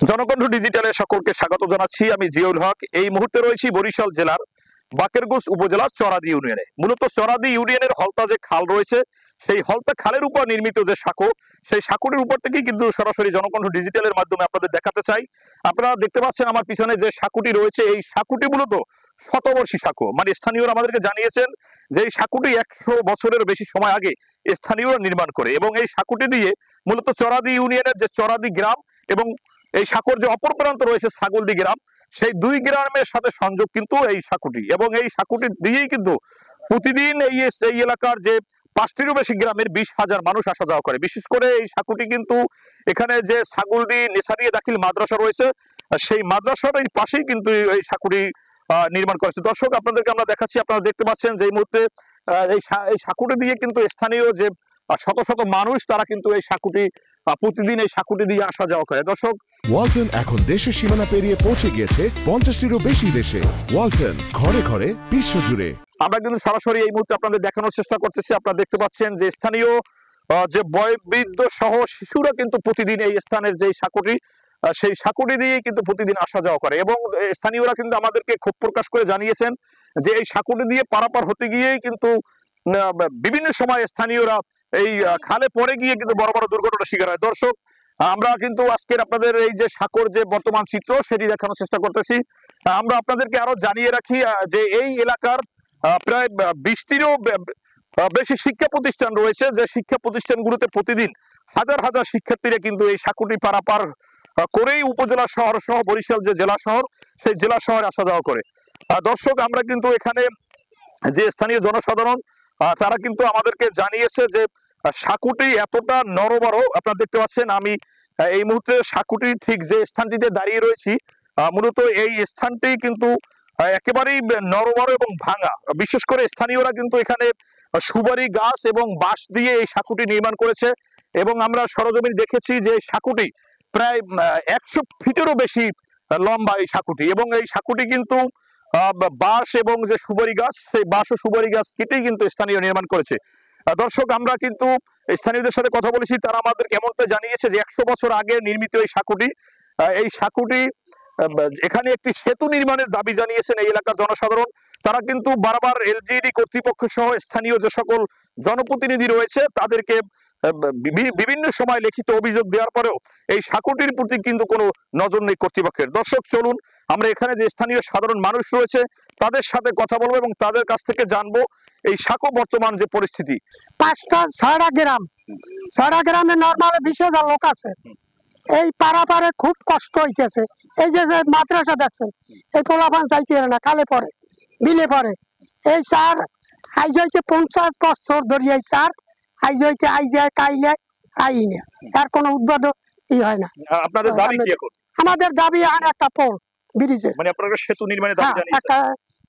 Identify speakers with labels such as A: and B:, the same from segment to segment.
A: জনকণ্ঠ ডিজিটালে সকলকে স্বাগত জানাচ্ছি। আমি জিয়াউল হক। এই মুহূর্তে রয়েছি বরিশাল জেলার বাকেরগঞ্জ উপজেলার চরাদি ইউনিয়নে। মূলত চরাদি ইউনিয়নের হলতা যে খাল রয়েছে, সেই হলতা খালের উপর নির্মিত যে সাঁকো, সেই সাঁকোটির উপর থেকেই কিন্তু সরাসরি জনকণ্ঠ ডিজিটালের মাধ্যমে আপনাদের দেখাতে চাই। আপনারা দেখতে পাচ্ছেন আমার পিছনে যে সাঁকোটি রয়েছে, এই সাঁকোটি মূলত শতবর্ষী সাঁকো। মানে স্থানীয়রা আমাদেরকে জানিয়েছেন যে এই সাঁকোটি 100 বছরের বেশি সময় আগে স্থানীয়রা নির্মাণ করে, এবং এই সাঁকোটি দিয়ে মূলত চরাদি ইউনিয়নের যে চরাদি গ্রাম এবং এই সাঁকোর যে অপর প্রান্ত রয়েছে ছাগলদি গ্রাম, সেই দুই গ্রামের সাথে সংযোগ কিন্তু এই সাঁকোটি। এবং এই সাঁকোটি দিয়েই কিন্তু প্রতিদিন এই এলাকার যে 5টিরও বেশি গ্রামের 20,000 মানুষ আসা যাওয়া করে। বিশেষ করে এই সাঁকোটি কিন্তু এখানে যে ছাগলদি নেসারিয়া দাখিল মাদ্রাসা রয়েছে, সেই মাদ্রাসার এই পাশেই কিন্তু এই সাঁকোটি নির্মাণ করেছে। দর্শক, আপনাদেরকে আমরা দেখাচ্ছি। আপনারা দেখতে পাচ্ছেন যে এই মুহূর্তে এই সাঁকোটি দিয়ে কিন্তু স্থানীয় যে শত শত মানুষ, তারা কিন্তু এই সাঁকোটি প্রতিদিন এই সাঁকোটি দিয়ে আসা যাওয়া করে। দর্শক,
B: ওয়ালটন এখন দেশের সীমানা পেরিয়ে পৌঁছে গিয়েছে 50টিরও বেশি দেশে। ওয়ালটন, ঘরে ঘরে বিশ্বজুড়ে।
A: আমরা কিন্তু সরাসরি এই মুহূর্তে আপনাদের দেখানোর চেষ্টা করতেছি। আপনারা দেখতে পাচ্ছেন যে স্থানীয় যে বয়োবৃদ্ধ সহ শিশুরা কিন্তু প্রতিদিন এই স্থানের যে সাঁকোটি, সেই সাঁকোটি দিয়ে কিন্তু প্রতিদিন আসা যাওয়া করে। এবং স্থানীয়রা কিন্তু আমাদেরকে ক্ষোভ প্রকাশ করে জানিয়েছেন যে এই সাঁকোটি দিয়ে পারাপার হতে গিয়েই কিন্তু বিভিন্ন সময় স্থানীয়রা এই খালে পড়ে গিয়ে কিন্তু বড় বড় দুর্ঘটনার শিকার হয়। দর্শক, আমরা কিন্তু আজকের আপনাদের এই যে সাঁকোর যে বর্তমান চিত্র, সেটি দেখানোর চেষ্টা করতেছি। আমরা আপনাদেরকে আরো জানিয়ে রাখি যে এই এলাকার প্রায় 20টিরও বেশি শিক্ষা প্রতিষ্ঠান রয়েছে, যে শিক্ষা প্রতিষ্ঠানগুলোতে প্রতিদিন হাজার হাজার শিক্ষার্থীরা কিন্তু এই সাঁকোটি পারাপার করেই উপজেলা শহর সহ বরিশাল যে জেলা শহর, সেই জেলা শহরে আসা যাওয়া করে। দর্শক, আমরা কিন্তু এখানে যে স্থানীয় জনসাধারণ, তারা কিন্তু আমাদেরকে জানিয়েছে যে সাঁকোটি এতটা নরবর। আপনারা দেখতে পাচ্ছেন আমি এই মুহূর্তে সাঁকোটি ঠিক যে স্থানটিতে দাঁড়িয়ে রয়েছি, মূলত এই স্থানটি কিন্তু একেবারেই নরবর এবং ভাঙা। বিশেষ করে স্থানীয়রা কিন্তু এখানে সুপারি গাছ এবং বাঁশ দিয়ে এই সাঁকোটি নির্মাণ করেছে। এবং আমরা সরজমিন দেখেছি যে সাঁকোটি প্রায় 100 ফিটেরও বেশি লম্বা এই সাঁকোটি। এবং এই সাঁকোটি কিন্তু বাঁশ এবং যে সুপারি গাছ, সেই বাঁশ ও সুপারি গাছ কেটেই কিন্তু স্থানীয় নির্মাণ করেছে। দর্শক, আমরা কিন্তু স্থানীয়দের সাথে কথা বলেছি। তারা আমাদের এমনটা জানিয়েছে যে 100 বছর আগে নির্মিত এই সাঁকোটি, এই সাঁকোটি এখানে একটি সেতু নির্মাণের দাবি জানিয়েছেন এই এলাকার জনসাধারণ। তারা কিন্তু বারবার এলজিইডি কর্তৃপক্ষ সহ স্থানীয় যে সকল জনপ্রতিনিধি রয়েছে, তাদেরকে বিভিন্ন সময় লিখিত অভিযোগ দেওয়ার পরেও এই সাঁকোটির প্রতি কিন্তু কোনো নজর নেই কর্তৃপক্ষের। দর্শক, চলুন আমরা এখানে যে স্থানীয় সাধারণ মানুষ রয়েছে তাদের সাথে কথা বলবো এবং তাদের কাছ থেকে জানবো এই সাঁকো বর্তমান যে পরিস্থিতি।
C: 5টা 6টা গ্রামে নর্মাল 20,000 লোক আছে। এই পারাপারে খুব কষ্ট হইতেছে। এই যে মাদ্রাসা দেখছেন, এই পোলাপান চাইতে না, খালে পড়ে, বিলে পড়ে। এই সার আইজ হইতে 50 বছর ধরে এই সার আইজ হইতে আইজায় কাইলে আই না, তার কোনো উদ্বোধন হয় না।
A: আপনাদের দাবি কি এখন?
C: আমাদের দাবি আর একটা পোল ব্রিজে,
A: মানে আপনারা সেতু নির্মাণের দাবি জানিয়েছেন।
C: একটা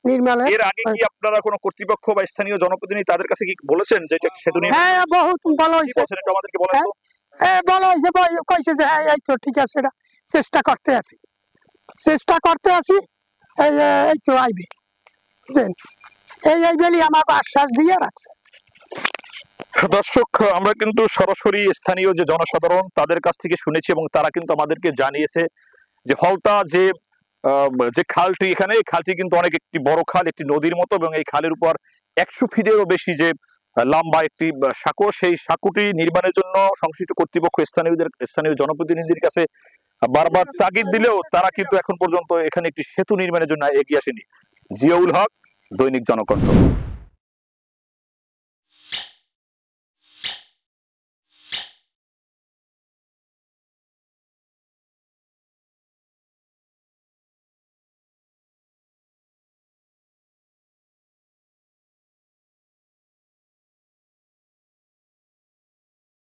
C: নির্মাণের।
A: এর আগে কি আপনারা কোনো কর্তৃপক্ষ বা স্থানীয় জনপ্রতিনিধি তাদের কাছে কি বলেছেন যে এটা সেতু নির্মাণ?
C: হ্যাঁ, বহুত বলা হয়েছে।
A: একটু আমাদেরকে বলেন তো।
C: বলা হয়েছে, কইছে যে এই তো ঠিক আছে, এটা চেষ্টা করতে আছি। এই তো আইবে, এই বেলি আমাকে আশ্বাস দিয়ে রাখছে।
A: দর্শক, আমরা কিন্তু সরাসরি স্থানীয় যে জনসাধারণ তাদের কাছ থেকে শুনেছি এবং তারা কিন্তু আমাদেরকে জানিয়েছে যে হলতা যে খালটি, এখানে এই খালটি কিন্তু অনেক একটি বড় খাল, একটি নদীর মতো, এবং এই খালের উপর 100 ফিটেরও বেশি যে লম্বা একটি সাঁকো, সেই সাঁকোটি নির্মাণের জন্য সংশ্লিষ্ট কর্তৃপক্ষ স্থানীয় জনপ্রতিনিধির কাছে বারবার তাগিদ দিলেও তারা কিন্তু এখন পর্যন্ত এখানে একটি সেতু নির্মাণের জন্য এগিয়ে আসেনি। জিয়াউল হক, দৈনিক জনকণ্ঠ।